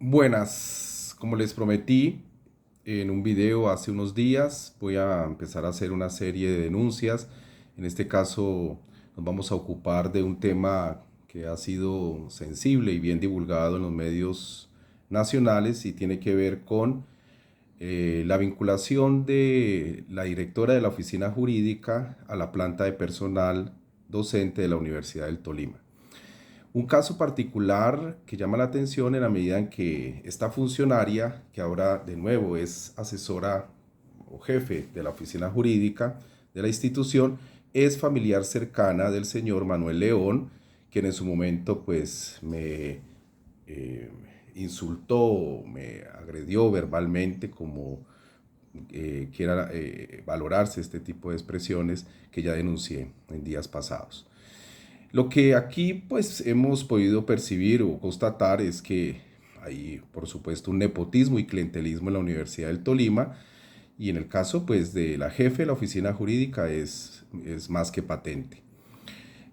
Buenas, como les prometí en un video hace unos días, voy a empezar a hacer una serie de denuncias. En este caso nos vamos a ocupar de un tema que ha sido sensible y bien divulgado en los medios nacionales y tiene que ver con la vinculación de la directora de la oficina jurídica a la planta de personal docente de la Universidad del Tolima. Un caso particular que llama la atención en la medida en que esta funcionaria, que ahora de nuevo es asesora o jefe de la oficina jurídica de la institución, es familiar cercana del señor Manuel León, quien en su momento pues me eh, insultó, me agredió verbalmente como quiera valorarse este tipo de expresiones que ya denuncié en días pasados. Lo que aquí pues hemos podido percibir o constatar es que hay por supuesto un nepotismo y clientelismo en la Universidad del Tolima y en el caso pues de la jefe de la oficina jurídica es más que patente.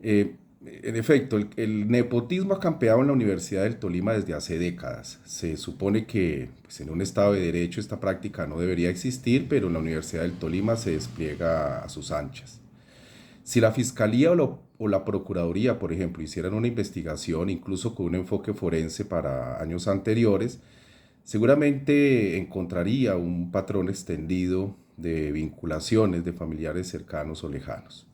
En efecto, el nepotismo ha campeado en la Universidad del Tolima desde hace décadas. Se supone que pues, en un Estado de Derecho esta práctica no debería existir, pero en la Universidad del Tolima se despliega a sus anchas. Si la Fiscalía o la Procuraduría, por ejemplo, hicieran una investigación, incluso con un enfoque forense para años anteriores, seguramente encontraría un patrón extendido de vinculaciones de familiares cercanos o lejanos.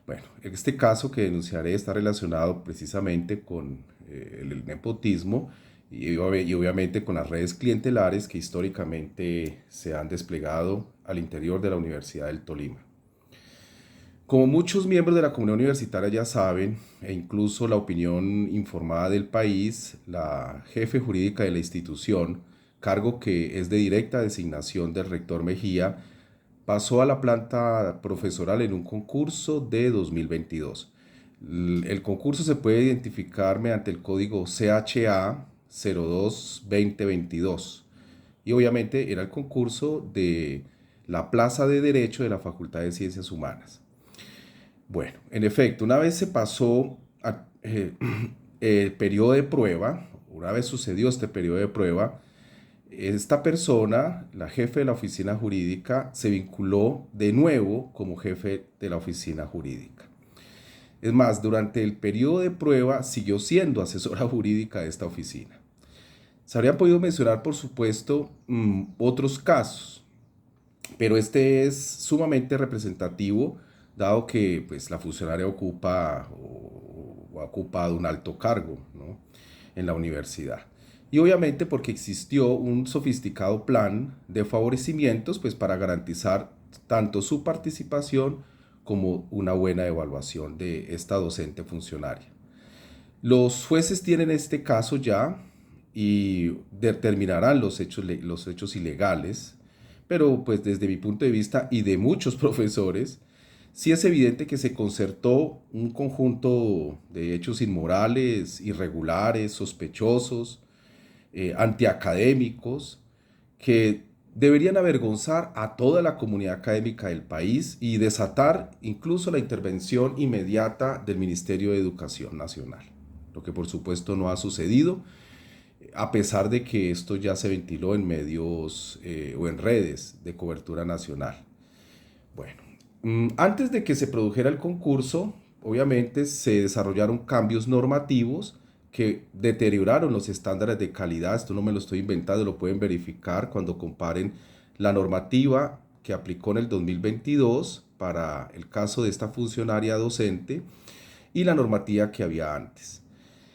Bueno, este caso que denunciaré está relacionado precisamente con el nepotismo y obviamente con las redes clientelares que históricamente se han desplegado al interior de la Universidad del Tolima. Como muchos miembros de la comunidad universitaria ya saben, e incluso la opinión informada del país, la jefe jurídica de la institución, cargo que es de directa designación del rector Mejía, pasó a la planta profesoral en un concurso de 2022. El concurso se puede identificar mediante el código CHA 02-2022 y obviamente era el concurso de la Plaza de Derecho de la Facultad de Ciencias Humanas. Bueno, en efecto, una vez se pasó el periodo de prueba, una vez sucedió este periodo de prueba, esta persona, la jefe de la oficina jurídica, se vinculó de nuevo como jefe de la oficina jurídica. Es más, durante el periodo de prueba siguió siendo asesora jurídica de esta oficina. Se habrían podido mencionar, por supuesto, otros casos, pero este es sumamente representativo dado que pues, la funcionaria ocupa o ha ocupado un alto cargo, ¿no?, en la universidad. Y obviamente porque existió un sofisticado plan de favorecimientos pues, para garantizar tanto su participación como una buena evaluación de esta docente funcionaria. Los jueces tienen este caso ya y determinarán los hechos ilegales, pero pues desde mi punto de vista y de muchos profesores, sí es evidente que se concertó un conjunto de hechos inmorales, irregulares, sospechosos, antiacadémicos, que deberían avergonzar a toda la comunidad académica del país y desatar incluso la intervención inmediata del Ministerio de Educación Nacional, lo que por supuesto no ha sucedido, a pesar de que esto ya se ventiló en medios o en redes de cobertura nacional. Bueno, antes de que se produjera el concurso, obviamente se desarrollaron cambios normativos que deterioraron los estándares de calidad. Esto no me lo estoy inventando, lo pueden verificar cuando comparen la normativa que aplicó en el 2022 para el caso de esta funcionaria docente y la normativa que había antes.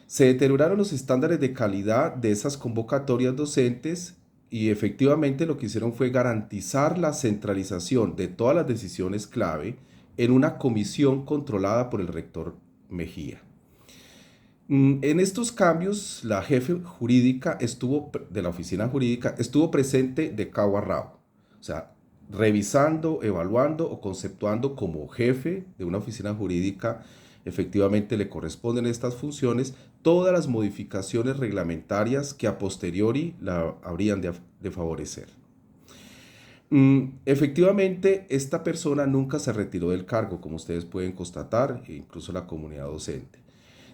Se deterioraron los estándares de calidad de esas convocatorias docentes y efectivamente lo que hicieron fue garantizar la centralización de todas las decisiones clave en una comisión controlada por el rector Mejía. En estos cambios, la jefe jurídica de la oficina jurídica estuvo presente de cabo a rabo, o sea, revisando, evaluando o conceptuando como jefe de una oficina jurídica, efectivamente le corresponden estas funciones, todas las modificaciones reglamentarias que a posteriori la habrían de favorecer. Efectivamente, esta persona nunca se retiró del cargo, como ustedes pueden constatar, e incluso la comunidad docente.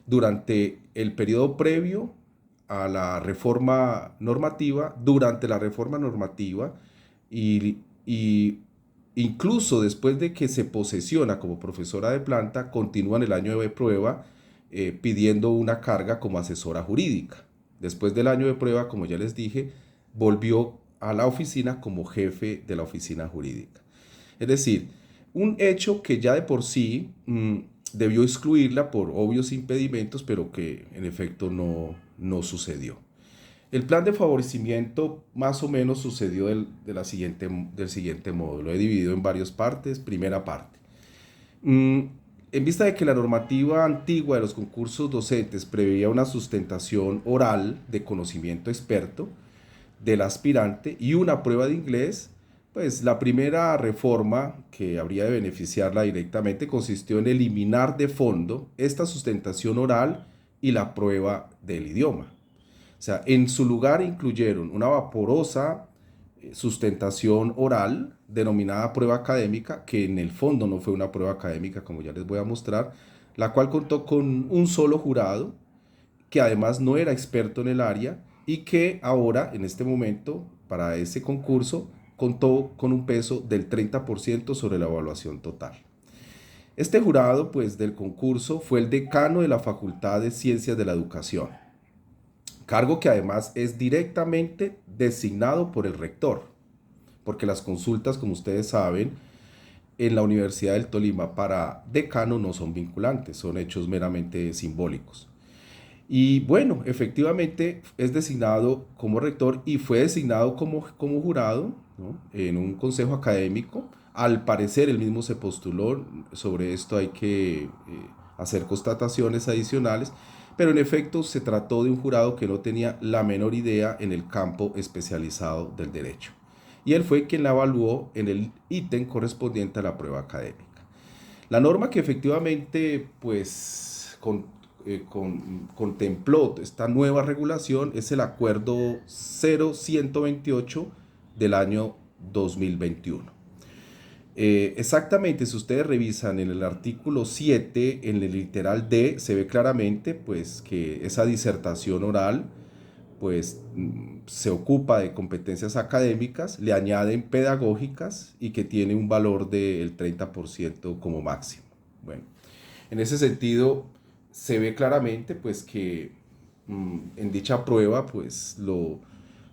Durante el periodo previo a la reforma normativa, durante la reforma normativa y incluso después de que se posesiona como profesora de planta, continúa en el año de prueba pidiendo una carga como asesora jurídica. Después del año de prueba, como ya les dije, volvió a la oficina como jefe de la oficina jurídica. Es decir, un hecho que ya de por sí debió excluirla por obvios impedimentos, pero que en efecto no sucedió. El plan de favorecimiento más o menos sucedió del siguiente modo. Lo he dividido en varias partes. Primera parte. En vista de que la normativa antigua de los concursos docentes preveía una sustentación oral de conocimiento experto del aspirante y una prueba de inglés, pues la primera reforma que habría de beneficiarla directamente consistió en eliminar de fondo esta sustentación oral y la prueba del idioma. O sea, en su lugar incluyeron una vaporosa sustentación oral denominada prueba académica, que en el fondo no fue una prueba académica, como ya les voy a mostrar, la cual contó con un solo jurado, que además no era experto en el área y que ahora, en este momento, para ese concurso, contó con un peso del 30% sobre la evaluación total. Este jurado, pues, del concurso fue el decano de la Facultad de Ciencias de la Educación, cargo que además es directamente designado por el rector, porque las consultas, como ustedes saben, en la Universidad del Tolima para decano no son vinculantes, son hechos meramente simbólicos. Y bueno, efectivamente es designado como rector y fue designado como jurado, ¿no?, en un consejo académico. Al parecer él mismo se postuló, sobre esto hay que hacer constataciones adicionales, pero en efecto se trató de un jurado que no tenía la menor idea en el campo especializado del derecho. Y él fue quien la evaluó en el ítem correspondiente a la prueba académica. La norma que efectivamente pues contempló esta nueva regulación es el Acuerdo 0128 del año 2021. Exactamente, si ustedes revisan en el artículo 7, en el literal D, se ve claramente pues que esa disertación oral pues se ocupa de competencias académicas, le añaden pedagógicas y que tiene un valor del 30% como máximo. Bueno, en ese sentido se ve claramente pues que en dicha prueba pues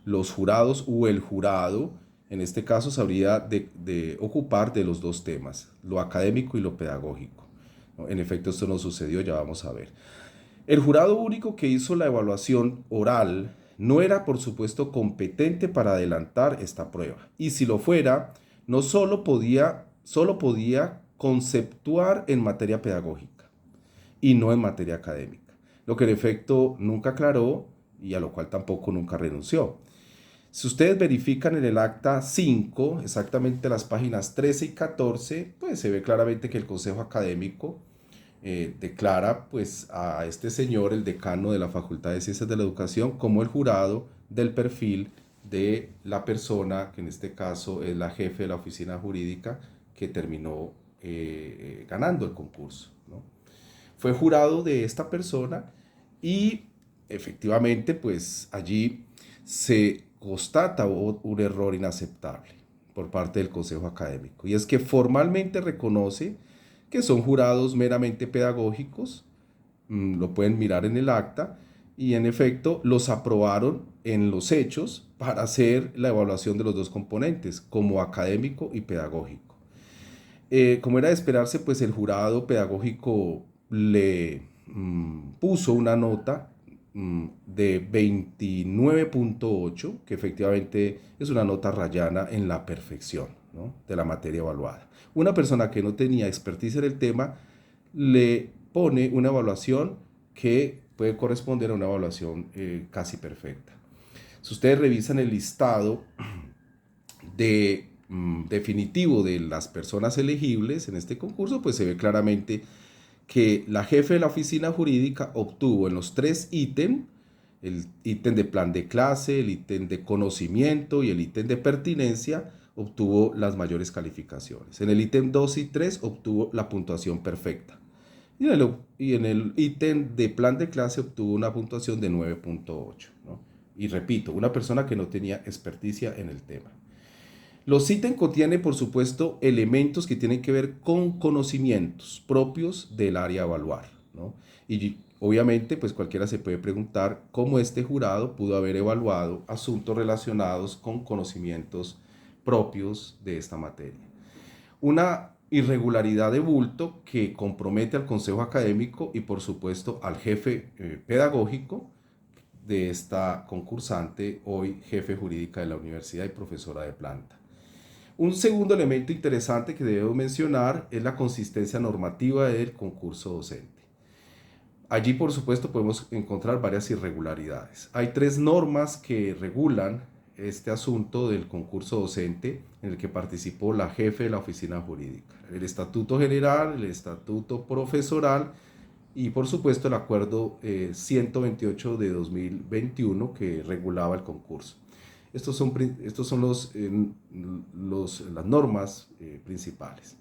los jurados o el jurado en este caso se habría de ocupar de los dos temas, lo académico y lo pedagógico, ¿no? En efecto esto no sucedió, ya vamos a ver. El jurado único que hizo la evaluación oral no era, por supuesto, competente para adelantar esta prueba. Y si lo fuera, no solo podía conceptuar en materia pedagógica y no en materia académica, lo que en efecto nunca aclaró y a lo cual tampoco nunca renunció. Si ustedes verifican en el acta 5, exactamente las páginas 13 y 14, pues se ve claramente que el Consejo Académico declara pues a este señor, el decano de la Facultad de Ciencias de la Educación, como el jurado del perfil de la persona, que en este caso es la jefe de la oficina jurídica, que terminó ganando el concurso, ¿no? Fue jurado de esta persona y efectivamente pues allí se constata un error inaceptable por parte del Consejo Académico, y es que formalmente reconoce que son jurados meramente pedagógicos, lo pueden mirar en el acta, y en efecto los aprobaron en los hechos para hacer la evaluación de los dos componentes, como académico y pedagógico. Como era de esperarse, pues el jurado pedagógico le puso una nota de 29.8, que efectivamente es una nota rayana en la perfección, ¿no?, de la materia evaluada. Una persona que no tenía expertise en el tema le pone una evaluación que puede corresponder a una evaluación casi perfecta. Si ustedes revisan el listado definitivo de las personas elegibles en este concurso, pues se ve claramente que la jefe de la oficina jurídica obtuvo en los 3 ítems, el ítem de plan de clase, el ítem de conocimiento y el ítem de pertinencia, obtuvo las mayores calificaciones. En el ítem 2 y 3 obtuvo la puntuación perfecta. Y en el ítem de plan de clase obtuvo una puntuación de 9.8, ¿no? Y repito, una persona que no tenía experticia en el tema. Los ítems contienen, por supuesto, elementos que tienen que ver con conocimientos propios del área a evaluar, ¿no? Y obviamente, pues cualquiera se puede preguntar cómo este jurado pudo haber evaluado asuntos relacionados con conocimientos propios de esta materia. Una irregularidad de bulto que compromete al consejo académico y, por supuesto, al jefe pedagógico de esta concursante, hoy jefe jurídica de la universidad y profesora de planta. Un segundo elemento interesante que debemos mencionar es la consistencia normativa del concurso docente. Allí, por supuesto, podemos encontrar varias irregularidades. Hay tres normas que regulan este asunto del concurso docente en el que participó la jefe de la oficina jurídica. El Estatuto General, el Estatuto Profesoral y, por supuesto, el Acuerdo 128 de 2021 que regulaba el concurso. Estos son las normas principales.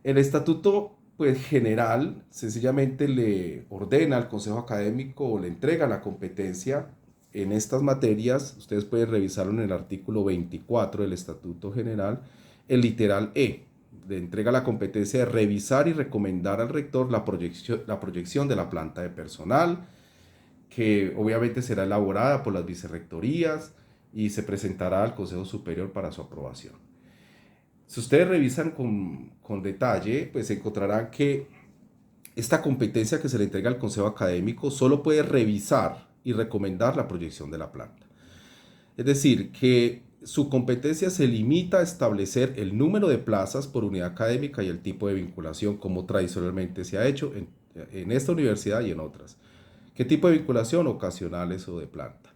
El estatuto pues, general sencillamente le ordena al consejo académico o le entrega la competencia en estas materias. Ustedes pueden revisarlo en el artículo 24 del estatuto general, el literal E. Le entrega la competencia de revisar y recomendar al rector la proyección de la planta de personal, que obviamente será elaborada por las vicerrectorías y se presentará al Consejo Superior para su aprobación. Si ustedes revisan con detalle, pues encontrarán que esta competencia que se le entrega al Consejo Académico solo puede revisar y recomendar la proyección de la planta. Es decir, que su competencia se limita a establecer el número de plazas por unidad académica y el tipo de vinculación, como tradicionalmente se ha hecho en esta universidad y en otras. ¿Qué tipo de vinculación? Ocasionales o de planta.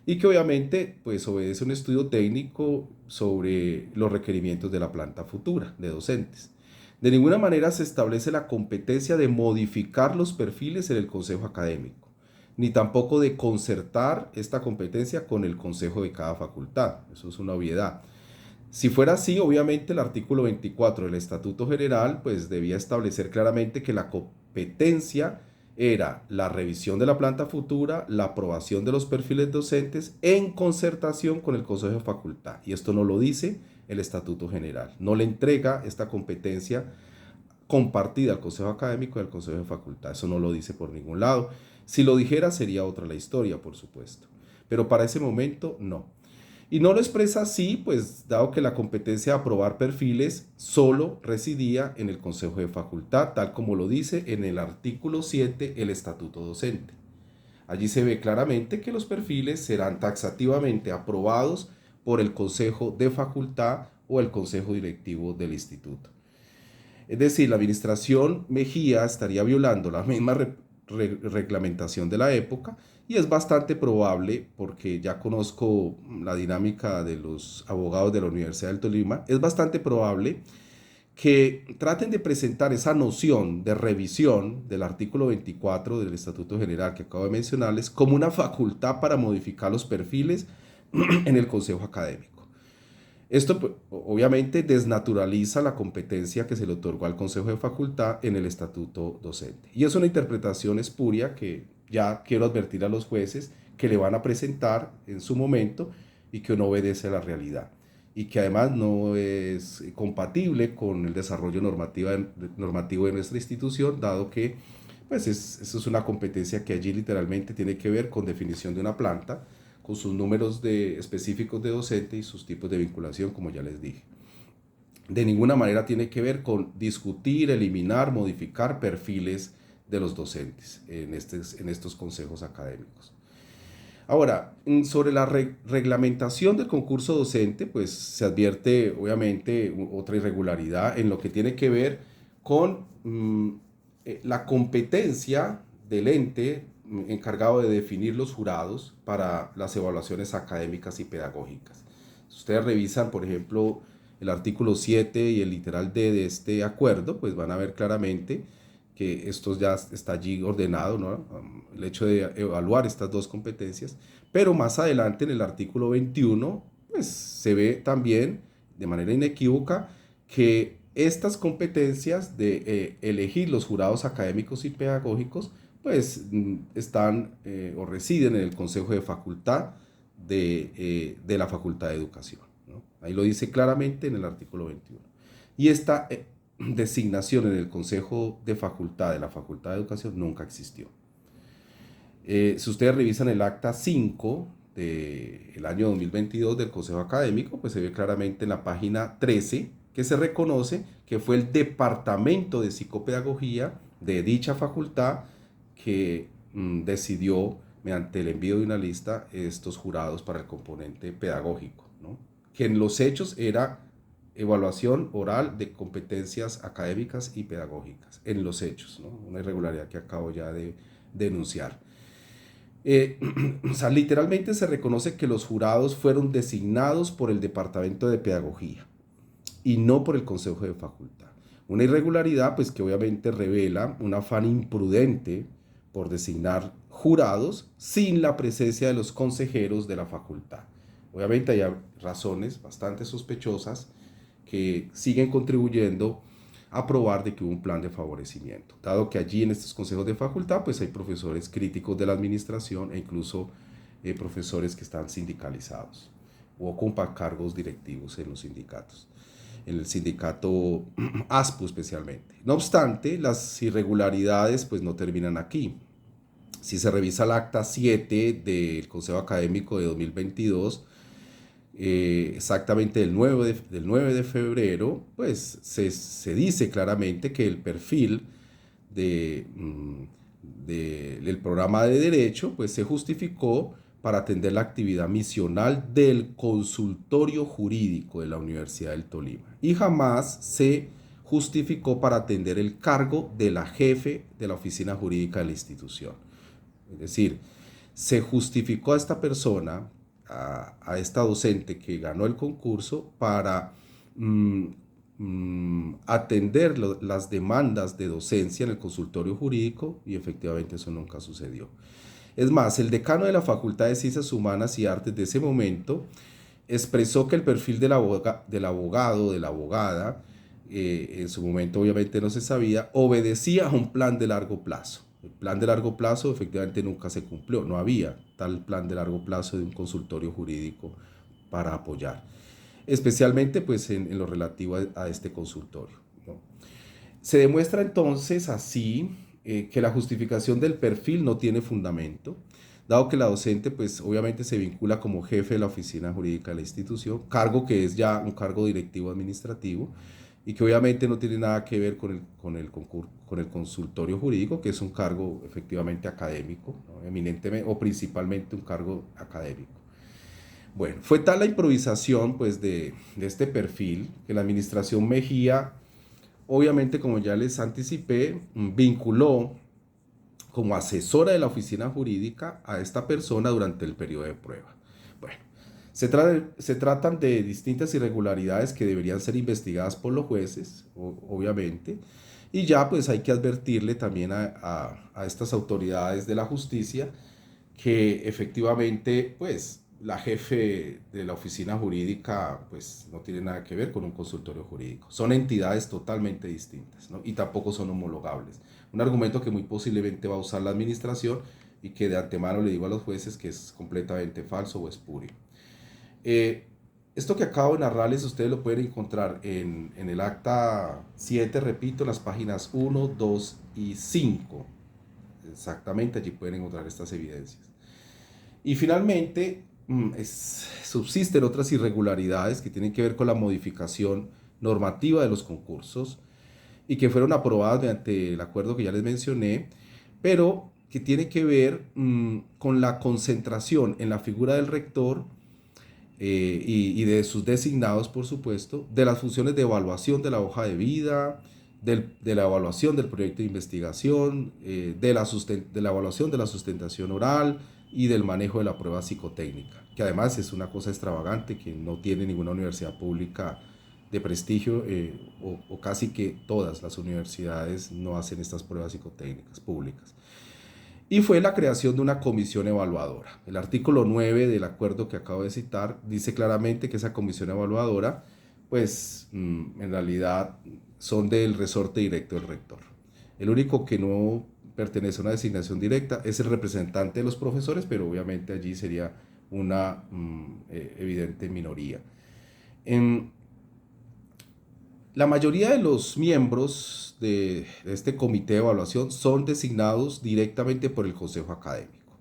Y que obviamente pues obedece un estudio técnico sobre los requerimientos de la planta futura de docentes. De ninguna manera se establece la competencia de modificar los perfiles en el consejo académico, ni tampoco de concertar esta competencia con el consejo de cada facultad. Eso es una obviedad. Si fuera así, obviamente el artículo 24 del Estatuto General pues debía establecer claramente que la competencia era la revisión de la planta futura, la aprobación de los perfiles docentes en concertación con el Consejo de Facultad. Y esto no lo dice el Estatuto General. No le entrega esta competencia compartida al Consejo Académico y al Consejo de Facultad. Eso no lo dice por ningún lado. Si lo dijera sería otra la historia, por supuesto. Pero para ese momento no. Y no lo expresa así, pues dado que la competencia de aprobar perfiles solo residía en el Consejo de Facultad, tal como lo dice en el artículo 7 el Estatuto Docente. Allí se ve claramente que los perfiles serán taxativamente aprobados por el Consejo de Facultad o el Consejo Directivo del Instituto. Es decir, la administración Mejía estaría violando la misma reglamentación de la época y es bastante probable, porque ya conozco la dinámica de los abogados de la Universidad del Tolima, es bastante probable que traten de presentar esa noción de revisión del artículo 24 del Estatuto General que acabo de mencionarles como una facultad para modificar los perfiles en el Consejo Académico. Esto pues, obviamente desnaturaliza la competencia que se le otorgó al Consejo de Facultad en el Estatuto Docente. Y es una interpretación espuria que ya quiero advertir a los jueces que le van a presentar en su momento y que no obedece a la realidad. Y que además no es compatible con el desarrollo normativo de nuestra institución, dado que pues eso es una competencia que allí literalmente tiene que ver con definición de una planta, con sus números específicos de docente y sus tipos de vinculación, como ya les dije. De ninguna manera tiene que ver con discutir, eliminar, modificar perfiles de los docentes en estos consejos académicos. Ahora, sobre la reglamentación del concurso docente, pues se advierte obviamente otra irregularidad en lo que tiene que ver con la competencia del ente encargado de definir los jurados para las evaluaciones académicas y pedagógicas. Si ustedes revisan, por ejemplo, el artículo 7 y el literal D de este acuerdo, pues van a ver claramente que esto ya está allí ordenado, ¿no? El hecho de evaluar estas dos competencias, pero más adelante en el artículo 21, pues se ve también de manera inequívoca que estas competencias de elegir los jurados académicos y pedagógicos, pues están o residen en el Consejo de Facultad de la Facultad de Educación, ¿no? Ahí lo dice claramente en el artículo 21. Y esta designación en el Consejo de Facultad de la Facultad de Educación nunca existió. Si ustedes revisan el acta 5 del año 2022 del Consejo Académico, pues se ve claramente en la página 13 que se reconoce que fue el Departamento de Psicopedagogía de dicha facultad que decidió, mediante el envío de una lista, estos jurados para el componente pedagógico, ¿no? Que en los hechos era evaluación oral de competencias académicas y pedagógicas, en los hechos, ¿no? Una irregularidad que acabo ya de denunciar. O sea, literalmente se reconoce que los jurados fueron designados por el Departamento de Pedagogía y no por el Consejo de Facultad. Una irregularidad, pues, que obviamente revela un afán imprudente por designar jurados sin la presencia de los consejeros de la facultad. Obviamente hay razones bastante sospechosas que siguen contribuyendo a probar de que hubo un plan de favorecimiento, dado que allí en estos consejos de facultad pues hay profesores críticos de la administración e incluso profesores que están sindicalizados o ocupan cargos directivos en los sindicatos, en el sindicato ASPU especialmente. No obstante, las irregularidades pues no terminan aquí. Si se revisa el acta 7 del Consejo Académico de 2022, exactamente del 9 de febrero, pues se dice claramente que el perfil del programa de derecho pues se justificó para atender la actividad misional del consultorio jurídico de la Universidad del Tolima y jamás se justificó para atender el cargo de la jefe de la oficina jurídica de la institución. Es decir, se justificó a esta persona, a esta docente que ganó el concurso, para atender las demandas de docencia en el consultorio jurídico, y efectivamente eso nunca sucedió. Es más, el decano de la Facultad de Ciencias Humanas y Artes de ese momento expresó que el perfil del abogado, de la abogada, en su momento obviamente no se sabía, obedecía a un plan de largo plazo. El plan de largo plazo efectivamente nunca se cumplió, no había tal plan de largo plazo de un consultorio jurídico para apoyar, especialmente pues en lo relativo a este consultorio, ¿no? Se demuestra entonces así que la justificación del perfil no tiene fundamento, dado que la docente pues obviamente se vincula como jefe de la oficina jurídica de la institución, cargo que es ya un cargo directivo administrativo y que obviamente no tiene nada que ver con el consultorio jurídico, que es un cargo efectivamente académico, ¿no? Eminentemente o principalmente un cargo académico. Bueno, fue tal la improvisación pues de este perfil que la administración Mejía, obviamente como ya les anticipé, vinculó como asesora de la oficina jurídica a esta persona durante el periodo de prueba. Bueno, se tratan de distintas irregularidades que deberían ser investigadas por los jueces, obviamente, y ya pues hay que advertirle también a estas autoridades de la justicia que efectivamente pues la jefe de la oficina jurídica pues no tiene nada que ver con un consultorio jurídico. Son entidades totalmente distintas, ¿no? Y tampoco son homologables. Un argumento que muy posiblemente va a usar la administración y que de antemano le digo a los jueces que es completamente falso o espurio. Esto que acabo de narrarles ustedes lo pueden encontrar en el acta 7, repito, las páginas 1, 2 y 5. Exactamente, allí pueden encontrar estas evidencias. Y finalmente, subsisten otras irregularidades que tienen que ver con la modificación normativa de los concursos y que fueron aprobadas mediante el acuerdo que ya les mencioné, pero que tiene que ver con la concentración en la figura del rector y de sus designados, por supuesto, de las funciones de evaluación de la hoja de vida, de la evaluación del proyecto de investigación, de la evaluación de la sustentación oral y del manejo de la prueba psicotécnica, que además es una cosa extravagante que no tiene ninguna universidad pública de prestigio, o casi que todas las universidades no hacen estas pruebas psicotécnicas públicas. Y fue la creación de una comisión evaluadora. El artículo 9 del acuerdo que acabo de citar dice claramente que esa comisión evaluadora pues en realidad son del resorte directo del rector. El único que no pertenece a una designación directa es el representante de los profesores, pero obviamente allí sería una evidente minoría. En, la mayoría de los miembros de este comité de evaluación son designados directamente por el consejo académico.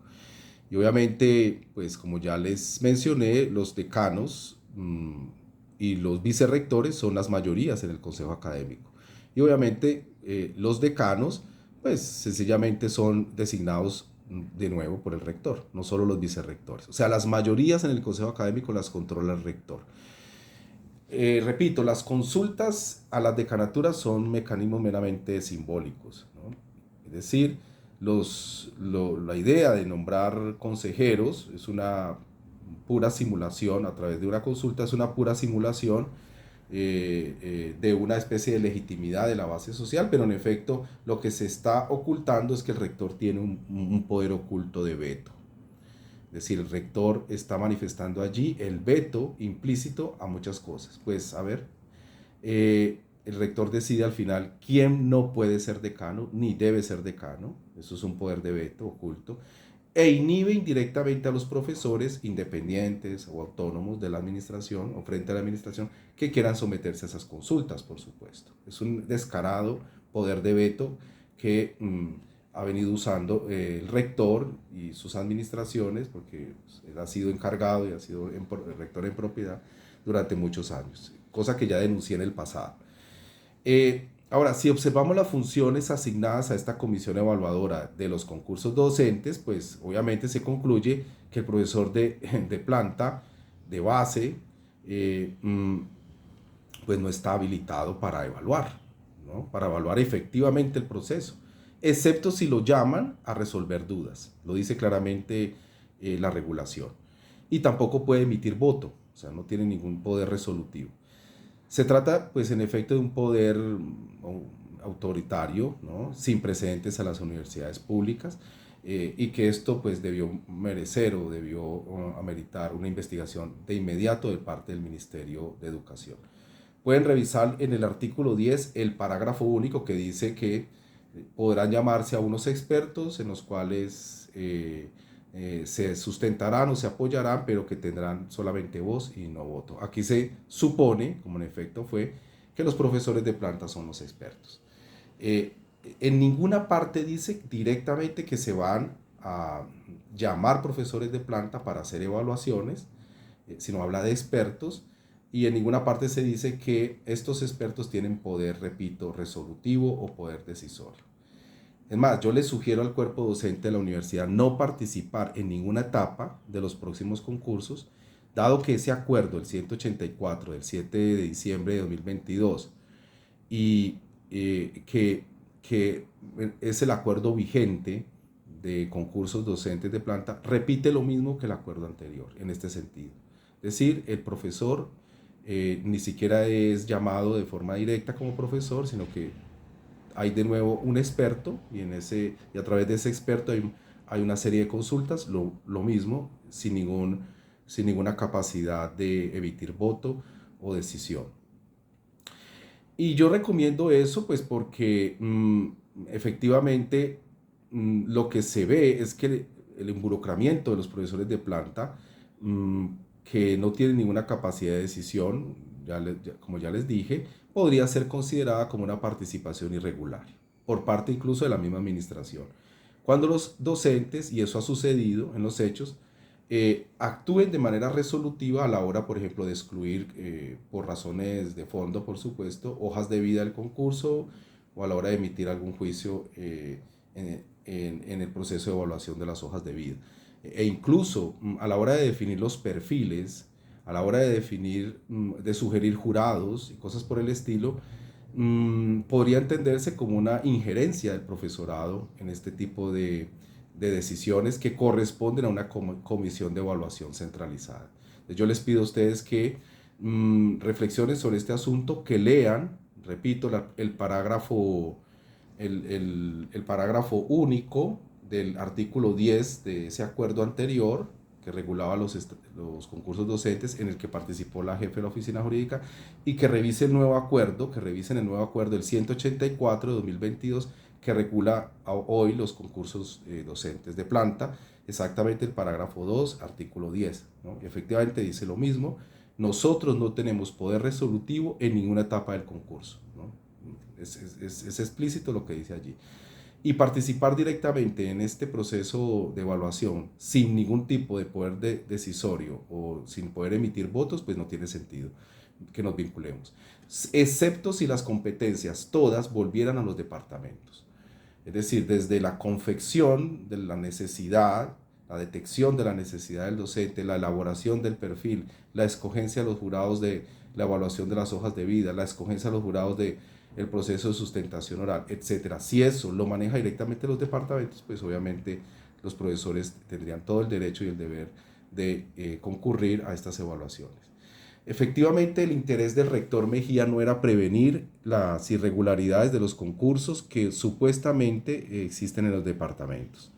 Y obviamente, pues como ya les mencioné, los decanos y los vicerrectores son las mayorías en el consejo académico. Y obviamente los decanos, pues sencillamente son designados de nuevo por el rector, no solo los vicerrectores. O sea, las mayorías en el consejo académico las controla el rector. Repito, las consultas a las decanaturas son mecanismos meramente simbólicos, ¿no? Es decir, la idea de nombrar consejeros es una pura simulación, a través de una consulta es una pura simulación de una especie de legitimidad de la base social, pero en efecto lo que se está ocultando es que el rector tiene un poder oculto de veto. Es decir, el rector está manifestando allí el veto implícito a muchas cosas. Pues, a ver, el rector decide al final quién no puede ser decano ni debe ser decano. Eso es un poder de veto oculto. E inhibe indirectamente a los profesores independientes o autónomos de la administración o frente a la administración que quieran someterse a esas consultas, por supuesto. Es un descarado poder de veto que ha venido usando el rector y sus administraciones, porque él ha sido encargado y ha sido el rector en propiedad durante muchos años, cosa que ya denuncié en el pasado. Ahora, si observamos las funciones asignadas a esta comisión evaluadora de los concursos docentes, pues obviamente se concluye que el profesor de planta, de base, eh, pues no está habilitado para evaluar, ¿no? Para evaluar efectivamente el proceso, excepto si lo llaman a resolver dudas. Lo dice claramente la regulación. Y tampoco puede emitir voto, o sea, no tiene ningún poder resolutivo. Se trata, pues, en efecto, de un poder autoritario, ¿no? Sin precedentes a las universidades públicas, y que esto, pues, debió merecer o debió ameritar una investigación de inmediato de parte del Ministerio de Educación. Pueden revisar en el artículo 10 el parágrafo único que dice que podrán llamarse a unos expertos en los cuales se sustentarán o se apoyarán, pero que tendrán solamente voz y no voto. Aquí se supone, como en efecto fue, que los profesores de planta son los expertos. Eh, en ninguna parte dice directamente que se van a llamar profesores de planta para hacer evaluaciones, sino habla de expertos, y en ninguna parte se dice que estos expertos tienen poder, repito, resolutivo o poder decisorio. Es más, yo le sugiero al cuerpo docente de la universidad no participar en ninguna etapa de los próximos concursos, dado que ese acuerdo, el 184 del 7 de diciembre de 2022, y que es el acuerdo vigente de concursos docentes de planta, repite lo mismo que el acuerdo anterior en este sentido. Es decir, el profesor ni siquiera es llamado de forma directa como profesor, sino que hay de nuevo un experto y a través de ese experto hay una serie de consultas, lo mismo, sin ninguna capacidad de emitir voto o decisión. Y yo recomiendo eso pues porque efectivamente lo que se ve es que el involucramiento de los profesores de planta que no tienen ninguna capacidad de decisión, como ya les dije, podría ser considerada como una participación irregular, por parte incluso de la misma administración. Cuando los docentes, y eso ha sucedido en los hechos, actúen de manera resolutiva a la hora, por ejemplo, de excluir, por razones de fondo, por supuesto, hojas de vida del concurso o a la hora de emitir algún juicio en el proceso de evaluación de las hojas de vida. E incluso a la hora de definir los perfiles, a la hora de definir, de sugerir jurados y cosas por el estilo, podría entenderse como una injerencia del profesorado en este tipo de decisiones que corresponden a una comisión de evaluación centralizada. Yo les pido a ustedes que reflexionen sobre este asunto, que lean, repito, el parágrafo, el parágrafo único del artículo 10 de ese acuerdo anterior, que regulaba los concursos docentes, en el que participó la jefe de la oficina jurídica, y que revise el nuevo acuerdo, que revisen el nuevo acuerdo, el 184 de 2022, que regula hoy los concursos docentes de planta, exactamente el parágrafo 2, artículo 10, ¿no? Y efectivamente dice lo mismo: nosotros no tenemos poder resolutivo en ninguna etapa del concurso, ¿no? Es explícito lo que dice allí. Y participar directamente en este proceso de evaluación sin ningún tipo de poder decisorio o sin poder emitir votos, pues no tiene sentido que nos vinculemos, excepto si las competencias todas volvieran a los departamentos. Es decir, desde la confección de la necesidad, la detección de la necesidad del docente, la elaboración del perfil, la escogencia de los jurados de la evaluación de las hojas de vida, la escogencia de los jurados de el proceso de sustentación oral, etcétera. Si eso lo maneja directamente los departamentos, pues obviamente los profesores tendrían todo el derecho y el deber de concurrir a estas evaluaciones. Efectivamente, el interés del rector Mejía no era prevenir las irregularidades de los concursos que supuestamente existen en los departamentos.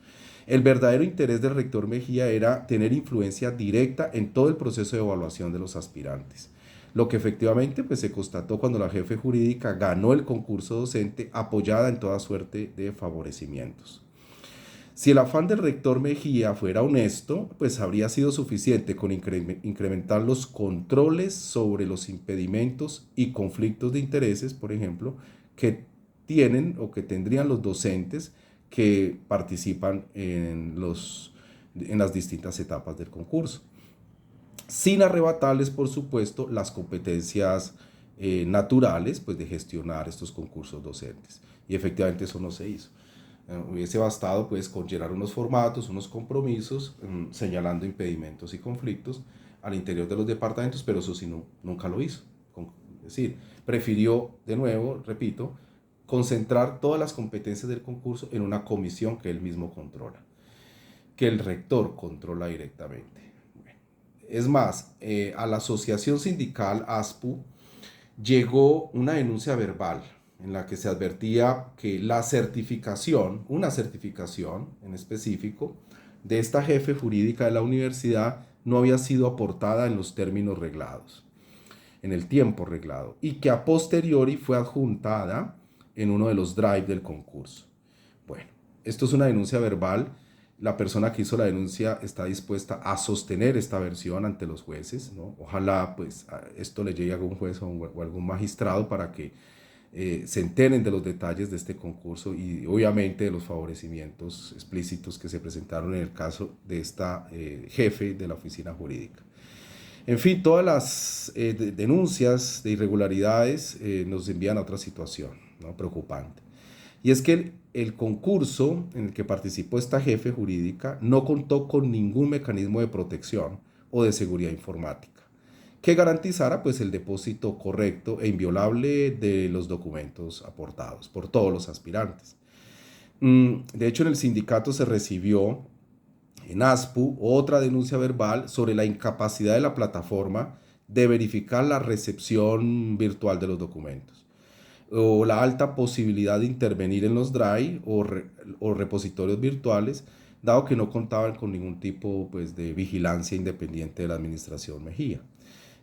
El verdadero interés del rector Mejía era tener influencia directa en todo el proceso de evaluación de los aspirantes, lo que efectivamente pues, se constató cuando la jefe jurídica ganó el concurso docente, apoyada en toda suerte de favorecimientos. Si el afán del rector Mejía fuera honesto, pues habría sido suficiente con incrementar los controles sobre los impedimentos y conflictos de intereses, por ejemplo, que tienen o que tendrían los docentes que participan en las distintas etapas del concurso, sin arrebatarles, por supuesto, las competencias naturales pues, de gestionar estos concursos docentes. Y efectivamente eso no se hizo. Hubiese bastado pues con llenar unos formatos, unos compromisos, señalando impedimentos y conflictos al interior de los departamentos, pero eso sí nunca lo hizo. Es decir, prefirió, de nuevo, repito, concentrar todas las competencias del concurso en una comisión que él mismo controla, que el rector controla directamente. Bueno, es más, a la asociación sindical ASPU llegó una denuncia verbal en la que se advertía que una certificación en específico de esta jefe jurídica de la universidad no había sido aportada en los términos reglados, en el tiempo reglado, y que a posteriori fue adjuntada en uno de los drives del concurso. Bueno, esto es una denuncia verbal. La persona que hizo la denuncia está dispuesta a sostener esta versión ante los jueces, ¿no? Ojalá pues esto le llegue a algún juez o algún magistrado para que se enteren de los detalles de este concurso y obviamente de los favorecimientos explícitos que se presentaron en el caso de esta jefe de la oficina jurídica. En fin, todas las denuncias de irregularidades nos envían a otra situación, ¿no? Preocupante. Y es que el concurso en el que participó esta jefe jurídica no contó con ningún mecanismo de protección o de seguridad informática que garantizara pues, el depósito correcto e inviolable de los documentos aportados por todos los aspirantes. De hecho, en el sindicato se recibió en ASPU otra denuncia verbal sobre la incapacidad de la plataforma de verificar la recepción virtual de los documentos, o la alta posibilidad de intervenir en los drive o repositorios virtuales, dado que no contaban con ningún tipo pues, de vigilancia independiente de la administración Mejía.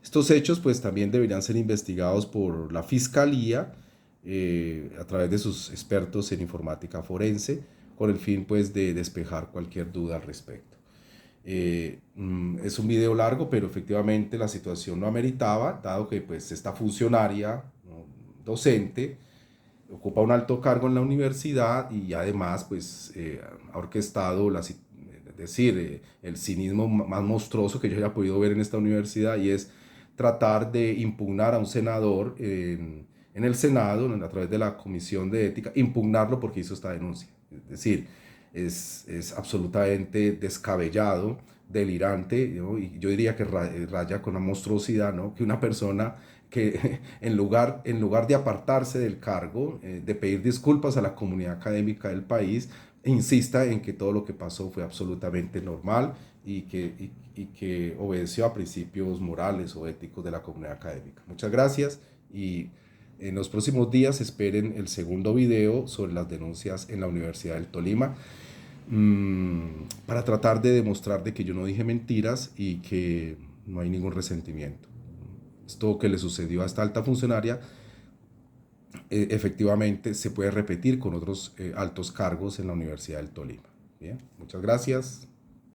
Estos hechos pues, también deberían ser investigados por la Fiscalía a través de sus expertos en informática forense, con el fin pues, de despejar cualquier duda al respecto. Es un video largo, pero efectivamente la situación lo ameritaba, dado que pues, esta funcionaria, ¿no?, docente, ocupa un alto cargo en la universidad y además pues, ha orquestado el cinismo más monstruoso que yo haya podido ver en esta universidad, y es tratar de impugnar a un senador en el Senado, a través de la Comisión de Ética, impugnarlo porque hizo esta denuncia. Es decir, es absolutamente descabellado, delirante, ¿no? Y yo diría que raya con una monstruosidad, ¿no? Que una persona que en lugar de apartarse del cargo, de pedir disculpas a la comunidad académica del país, insista en que todo lo que pasó fue absolutamente normal y que obedeció a principios morales o éticos de la comunidad académica. Muchas gracias, y en los próximos días esperen el segundo video sobre las denuncias en la Universidad del Tolima. para tratar de demostrar de que yo no dije mentiras y que no hay ningún resentimiento. Esto que le sucedió a esta alta funcionaria efectivamente se puede repetir con otros altos cargos en la Universidad del Tolima. Bien, muchas gracias.